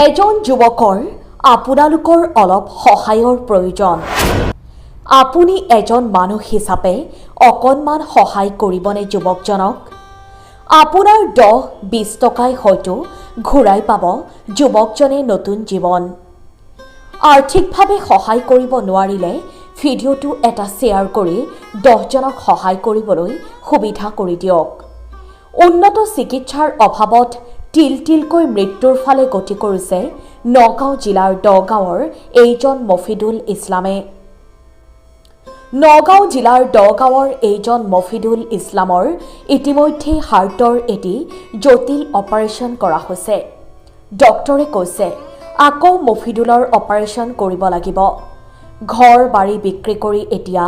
এজন যুৱকৰ আপোনালোকৰ অলপ সহায়ৰ প্ৰয়োজন। আপুনি এজন মানুহ হিচাপে অকণমান সহায় কৰিবনে যুৱকজনক? আপোনাৰ 10-20 টকাই হয়তো ঘূৰাই পাব যুৱকজনে নতুন জীৱন। আৰ্থিকভাৱে সহায় কৰিব নোৱাৰিলে ভিডিঅ'টো এটা শ্বেয়াৰ কৰি 10জনক সহায় কৰিবলৈ সুবিধা কৰি দিয়ক। উন্নত চিকিৎসাৰ অভাৱত তিল মৃত্যুৰ ফালে গতি কৰিছে নগাঁও জিলাৰ দগাঁৱৰ এইজন মফিদুল ইছলামে। নগাঁও জিলাৰ দগাঁৱৰ এইজন মফিদুল ইছলামৰ ইতিমধ্যে হাৰ্টৰ এটি জটিল অপাৰেশ্যন কৰা হৈছে। ডক্টৰে কৈছে আকৌ মফিদুলৰ অপাৰেশ্যন কৰিব লাগিব। ঘৰ বাৰী বিক্ৰী কৰি এতিয়া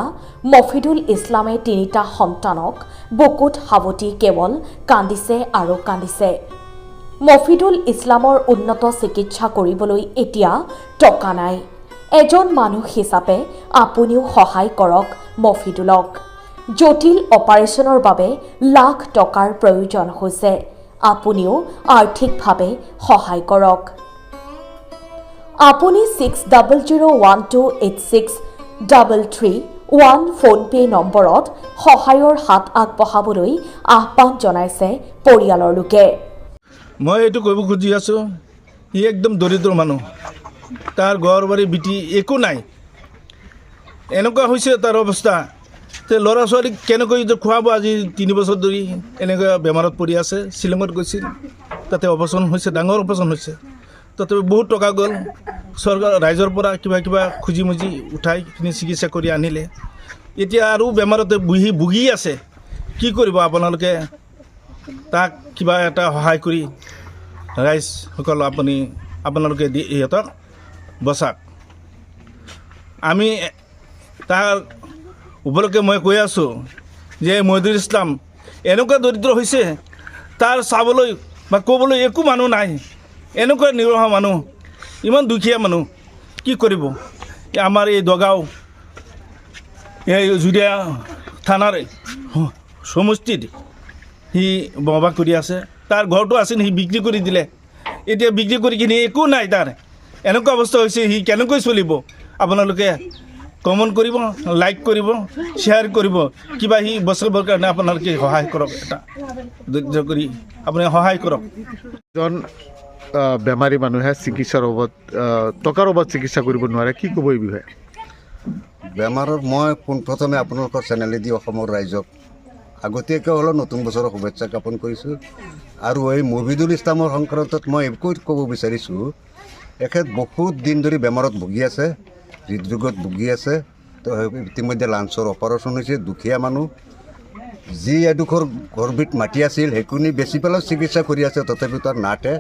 মফিদুল ইছলামে 3টা সন্তানক বুকুত সাৱটি কেৱল কান্দিছে আৰু কান্দিছে। মফিদুল ইছলামৰ উন্নত চিকিৎসা কৰিবলৈ এতিয়া টকা নাই। এজন মানুহ হিচাপে আপুনিও সহায় কৰক মফিদুলক। জটিল অপাৰেশ্যনৰ বাবে লাখ টকাৰ প্ৰয়োজন হৈছে। আপুনিও আৰ্থিকভাৱে সহায় কৰক। আপুনি 6001286331 ফোনপে নম্বৰত সহায়ৰ হাত আগবঢ়াবলৈ আহ্বান জনাইছে পৰিয়ালৰ লোকে। মই এইটো কৰিব খুজি আছোঁ, সি একদম দৰিদ্ৰ মানুহ, তাৰ ঘৰ বাৰী বিটি একো নাই। এনেকুৱা হৈছে তাৰ অৱস্থা, তে ল'ৰা ছোৱালীক কেনেকৈ খুৱাব? আজি 3 বছৰ ধৰি এনেকুৱা বেমাৰত পৰি আছে। শ্বিলঙত গৈছিল, তাতে অপাৰেশ্যন হৈছে, ডাঙৰ অপাৰেশ্যন হৈছে। তাতে বহুত টকা গ'ল, চৰকাৰ ৰাইজৰ পৰা কিবা খুজি মুজি উঠাই কিনি চিকিৎসা কৰি আনিলে। এতিয়া আৰু বেমাৰতে ভুগি আছে। কি কৰিব আপোনালোকে? তাক কিবা এটা সহায় কৰি ৰাইজসকল আপোনালোকে দি ইহঁতক বচাক। আমি তাৰ উপলক্ষে মই কৈ আছোঁ যে মফিদুল ইছলাম এনেকুৱা দৰিদ্ৰ হৈছে, তাৰ চাবলৈ বা ক'বলৈ একো মানুহ নাই। এনেকুৱা নিৰহ মানুহ, ইমান দুখীয়া মানুহ, কি কৰিব? আমাৰ এই দগাঁও এই জুৰিয়া থানাৰ সমষ্টিত সি বসবাস কৰি আছে। তাৰ ঘৰটো আছিল, সি বিক্ৰী কৰি দিলে। এতিয়া বিক্ৰী কৰি কিনি একো নাই তাৰ। এনেকুৱা অৱস্থা হৈছে, সি কেনেকৈ চলিব? আপোনালোকে কমেণ্ট কৰিব, লাইক কৰিব, শ্বেয়াৰ কৰিব, কিবা সি বচাবৰ কাৰণে আপোনালোকে সহায় কৰক। এটা ধৈৰ্য কৰি আপুনি সহায় কৰক। এজন বেমাৰী মানুহে চিকিৎসাৰ অভাৱত টকাৰ অভাৱত চিকিৎসা কৰিব নোৱাৰে, কি ক'ব এই বিষয়ে? বেমাৰৰ মই পোনপ্ৰথমে আপোনালোকৰ চেনেলেদি অসমৰ ৰাইজক আগতীয়াকৈ হ'লেও নতুন বছৰৰ শুভেচ্ছা জ্ঞাপন কৰিছোঁ। আৰু এই মফিদুল ইছলামৰ সংক্ৰান্তত মই একো ক'ব বিচাৰিছোঁ, এখেত বহুত দিন ধৰি বেমাৰত ভুগি আছে, হৃদৰোগত ভুগি আছে। তো ইতিমধ্যে লাঞ্চৰ অপাৰেশ্যন হৈছে। দুখীয়া মানুহ, যি এডোখৰ ঘৰবিধ মাটি আছিল সেইখিনি বেচি পেলাই চিকিৎসা কৰি আছে, তথাপিও তাৰ নাটে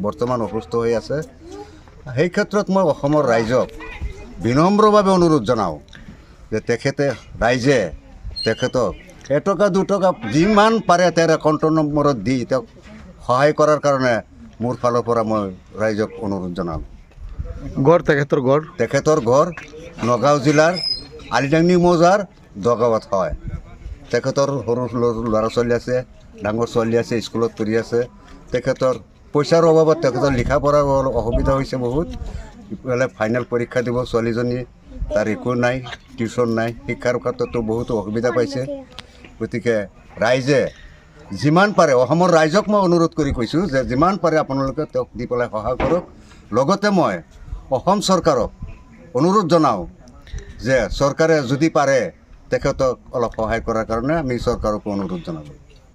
বৰ্তমান অসুস্থ হৈ আছে। সেই ক্ষেত্ৰত মই অসমৰ ৰাইজক বিনম্ৰভাৱে অনুৰোধ জনাওঁ যে ৰাইজে তেখেতক 1 টকা 2 টকা যিমান পাৰে তেওঁৰ একাউণ্ট নম্বৰত দি তেওঁক সহায় কৰাৰ কাৰণে মোৰ ফালৰ পৰা মই ৰাইজক অনুৰোধ জনাওঁ। তেখেতৰ ঘৰ নগাঁও জিলাৰ আলিডাংনি মৌজাৰ দগাঁৱত হয়। তেখেতৰ সৰু ল'ৰা ছোৱালী আছে, ডাঙৰ ছোৱালী আছে, স্কুলত পঢ়ি আছে। তেখেতৰ পইচাৰ অভাৱত তেখেতৰ লিখা পঢ়াৰ অসুবিধা হৈছে বহুত। ইফালে ফাইনেল পৰীক্ষা দিব ছোৱালীজনী, তাৰ একো নাই, টিউশ্যন নাই, শিক্ষাৰ ক্ষেত্ৰতো বহুতো অসুবিধা পাইছে। গতিকে ৰাইজে যিমান পাৰে, অসমৰ ৰাইজক মই অনুৰোধ কৰি কৈছোঁ যে যিমান পাৰে আপোনালোকে তেওঁক দি পেলাই সহায় কৰক। লগতে মই অসম চৰকাৰক অনুৰোধ জনাওঁ যে চৰকাৰে যদি পাৰে তেখেতক অলপ সহায় কৰাৰ কাৰণে আমি চৰকাৰকো অনুৰোধ জনালোঁ।